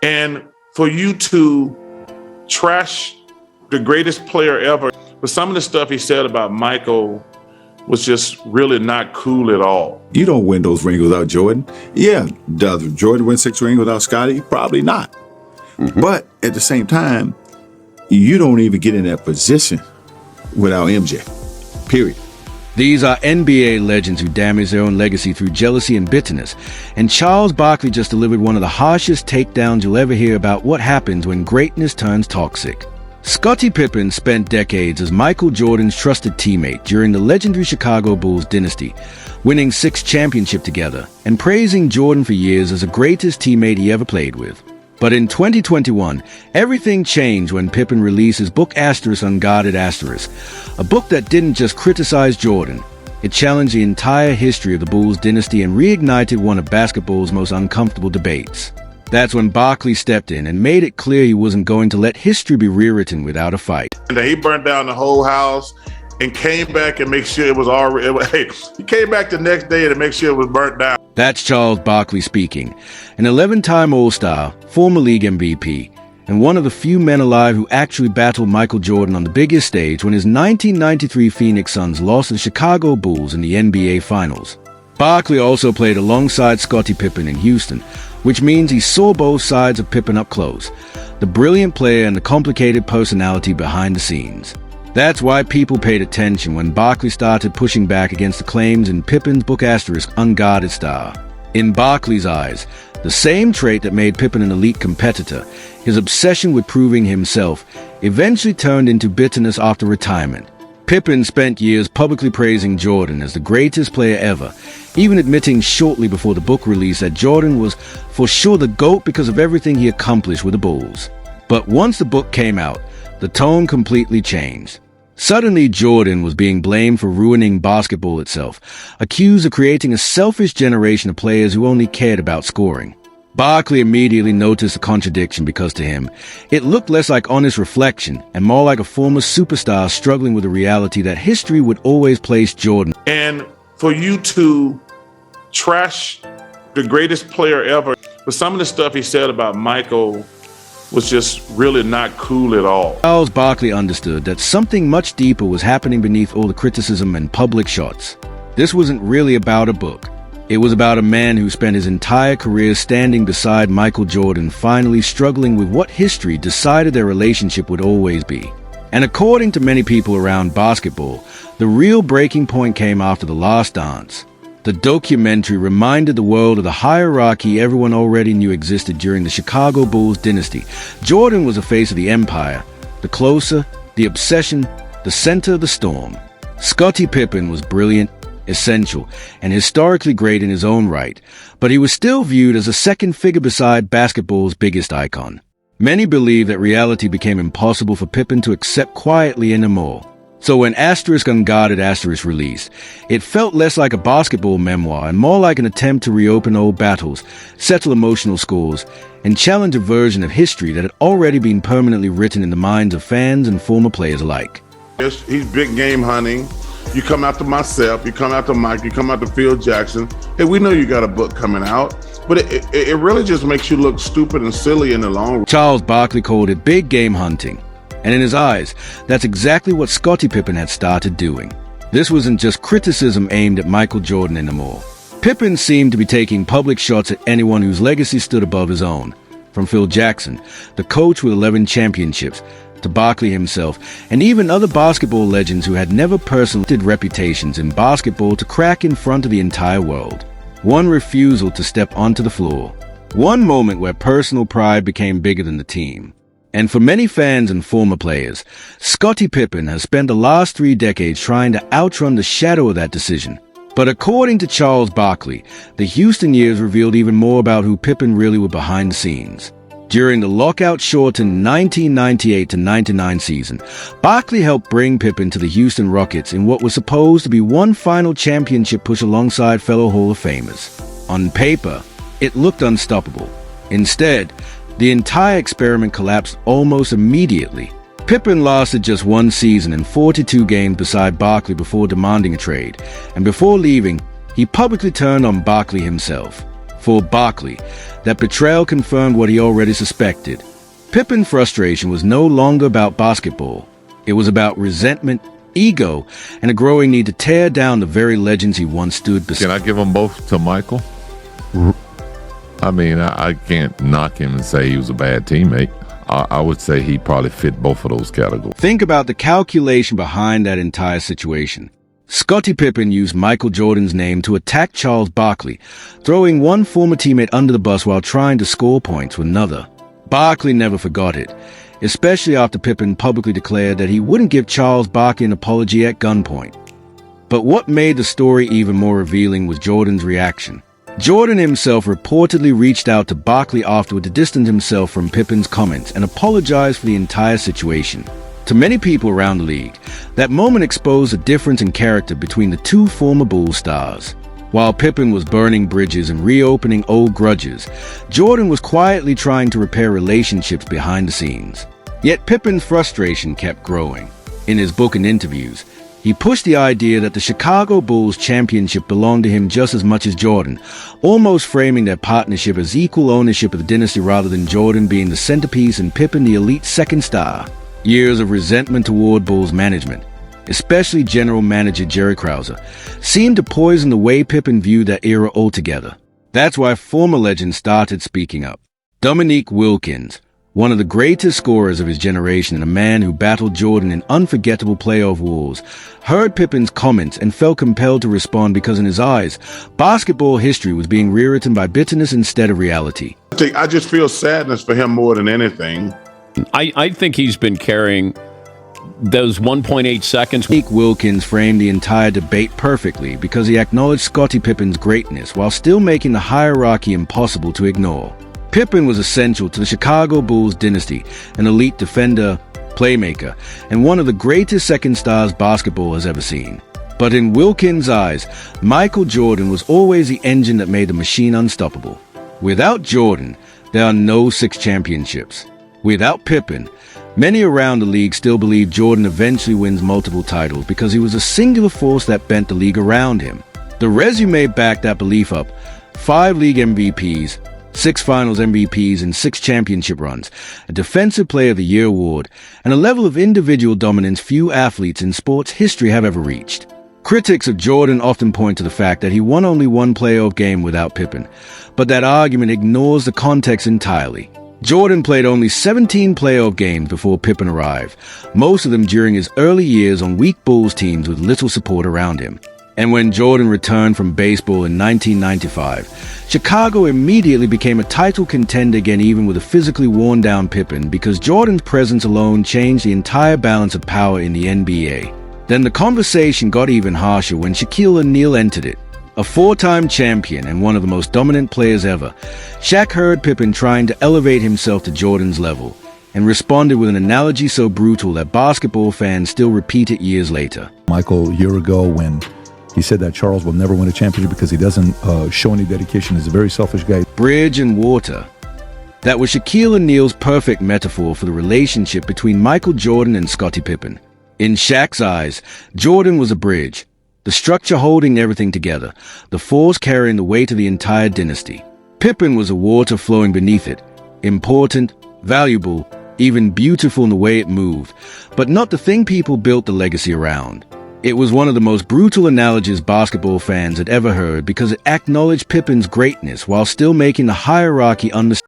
And for you to trash the greatest player ever, but some of the stuff he said about Michael was just really not cool at all. You don't win those rings without Jordan. Yeah, does Jordan win 6 rings without Scottie? Probably not. Mm-hmm. But at the same time, you don't even get in that position without MJ, period. These are NBA legends who damage their own legacy through jealousy and bitterness. And Charles Barkley just delivered one of the harshest takedowns you'll ever hear about what happens when greatness turns toxic. Scottie Pippen spent decades as Michael Jordan's trusted teammate during the legendary Chicago Bulls dynasty, winning 6 championships together and praising Jordan for years as the greatest teammate he ever played with. But in 2021, everything changed when Pippen released his book Unguarded Asterisk, a book that didn't just criticize Jordan. It challenged the entire history of the Bulls dynasty and reignited one of basketball's most uncomfortable debates. That's when Barkley stepped in and made it clear he wasn't going to let history be rewritten without a fight. And he burned down the whole house and came back and make sure it was already. He came back the next day to make sure it was burnt down. That's Charles Barkley speaking, an 11-time All-Star, former league MVP, and one of the few men alive who actually battled Michael Jordan on the biggest stage when his 1993 Phoenix Suns lost to the Chicago Bulls in the NBA Finals. Barkley also played alongside Scottie Pippen in Houston, which means he saw both sides of Pippen up close, the brilliant player and the complicated personality behind the scenes. That's why people paid attention when Barkley started pushing back against the claims in Pippen's book Unguarded Star. In Barkley's eyes, the same trait that made Pippen an elite competitor, his obsession with proving himself, eventually turned into bitterness after retirement. Pippen spent years publicly praising Jordan as the greatest player ever, even admitting shortly before the book release that Jordan was for sure the GOAT because of everything he accomplished with the Bulls. But once the book came out, the tone completely changed. Suddenly, Jordan was being blamed for ruining basketball itself, accused of creating a selfish generation of players who only cared about scoring. Barkley immediately noticed the contradiction because to him, it looked less like honest reflection and more like a former superstar struggling with the reality that history would always place Jordan. And for you to trash the greatest player ever, but some of the stuff he said about Michael was just really not cool at all. Charles Barkley understood that something much deeper was happening beneath all the criticism and public shots. This wasn't really about a book. It was about a man who spent his entire career standing beside Michael Jordan, finally struggling with what history decided their relationship would always be. And according to many people around basketball, the real breaking point came after The Last Dance. The documentary reminded the world of the hierarchy everyone already knew existed during the Chicago Bulls dynasty. Jordan was the face of the empire, the closer, the obsession, the center of the storm. Scottie Pippen was brilliant, essential, and historically great in his own right, but he was still viewed as a second figure beside basketball's biggest icon. Many believe that reality became impossible for Pippen to accept quietly anymore. So when Unguarded Asterisk released, it felt less like a basketball memoir and more like an attempt to reopen old battles, settle emotional scores, and challenge a version of history that had already been permanently written in the minds of fans and former players alike. He's big game hunting. You come after myself, you come after Mike, you come after Phil Jackson. Hey, we know you got a book coming out, but it really just makes you look stupid and silly in the long run. Charles Barkley called it big game hunting. And in his eyes, that's exactly what Scottie Pippen had started doing. This wasn't just criticism aimed at Michael Jordan anymore. Pippen seemed to be taking public shots at anyone whose legacy stood above his own, from Phil Jackson, the coach with 11 championships, to Barkley himself, and even other basketball legends who had never personally had reputations in basketball to crack in front of the entire world. One refusal to step onto the floor. One moment where personal pride became bigger than the team. And for many fans and former players, Scottie Pippen has spent the last 3 decades trying to outrun the shadow of that decision. But according to Charles Barkley, the Houston years revealed even more about who Pippen really were behind the scenes. During the lockout-shortened 1998-99 season, Barkley helped bring Pippen to the Houston Rockets in what was supposed to be one final championship push alongside fellow Hall of Famers. On paper, it looked unstoppable. Instead, the entire experiment collapsed almost immediately. Pippen lasted just 1 season and 42 games beside Barkley before demanding a trade, and before leaving, he publicly turned on Barkley himself. For Barkley, that betrayal confirmed what he already suspected. Pippen's frustration was no longer about basketball. It was about resentment, ego, and a growing need to tear down the very legends he once stood beside. Can I give them both to Michael? I mean, I can't knock him and say he was a bad teammate. I would say he probably fit both of those categories. Think about the calculation behind that entire situation. Scottie Pippen used Michael Jordan's name to attack Charles Barkley, throwing one former teammate under the bus while trying to score points with another. Barkley never forgot it, especially after Pippen publicly declared that he wouldn't give Charles Barkley an apology at gunpoint. But what made the story even more revealing was Jordan's reaction. Jordan himself reportedly reached out to Barkley afterward to distance himself from Pippen's comments and apologized for the entire situation. To many people around the league, that moment exposed a difference in character between the two former Bulls stars. While Pippen was burning bridges and reopening old grudges, Jordan was quietly trying to repair relationships behind the scenes. Yet Pippen's frustration kept growing. In his book and interviews, he pushed the idea that the Chicago Bulls championship belonged to him just as much as Jordan, almost framing their partnership as equal ownership of the dynasty rather than Jordan being the centerpiece and Pippen the elite second star. Years of resentment toward Bulls management, especially general manager Jerry Krause, seemed to poison the way Pippen viewed that era altogether. That's why former legends started speaking up. Dominique Wilkins, one of the greatest scorers of his generation and a man who battled Jordan in unforgettable playoff wars, heard Pippen's comments and felt compelled to respond because in his eyes, basketball history was being rewritten by bitterness instead of reality. I just feel sadness for him more than anything. I think he's been carrying those 1.8 seconds. Dominique Wilkins framed the entire debate perfectly because he acknowledged Scottie Pippen's greatness while still making the hierarchy impossible to ignore. Pippen was essential to the Chicago Bulls dynasty, an elite defender, playmaker, and one of the greatest second stars basketball has ever seen. But in Wilkins' eyes, Michael Jordan was always the engine that made the machine unstoppable. Without Jordan, there are no 6 championships. Without Pippen, many around the league still believe Jordan eventually wins multiple titles because he was a singular force that bent the league around him. The resume backed that belief up. 5 league MVPs, 6 finals MVPs and 6 championship runs, a Defensive Player of the Year award, and a level of individual dominance few athletes in sports history have ever reached. Critics of Jordan often point to the fact that he won only one playoff game without Pippen, but that argument ignores the context entirely. Jordan played only 17 playoff games before Pippen arrived, most of them during his early years on weak Bulls teams with little support around him. And when Jordan returned from baseball in 1995, Chicago immediately became a title contender again even with a physically worn-down Pippen because Jordan's presence alone changed the entire balance of power in the NBA. Then the conversation got even harsher when Shaquille O'Neal entered it. A 4-time champion and one of the most dominant players ever, Shaq heard Pippen trying to elevate himself to Jordan's level and responded with an analogy so brutal that basketball fans still repeat it years later. Michael, a year ago, when he said that Charles will never win a championship because he doesn't show any dedication, he's a very selfish guy. Bridge and water. That was Shaquille O'Neal's perfect metaphor for the relationship between Michael Jordan and Scottie Pippen. In Shaq's eyes, Jordan was a bridge, the structure holding everything together, the force carrying the weight of the entire dynasty. Pippen was a water flowing beneath it, important, valuable, even beautiful in the way it moved, but not the thing people built the legacy around. It was one of the most brutal analogies basketball fans had ever heard because it acknowledged Pippen's greatness while still making the hierarchy understand.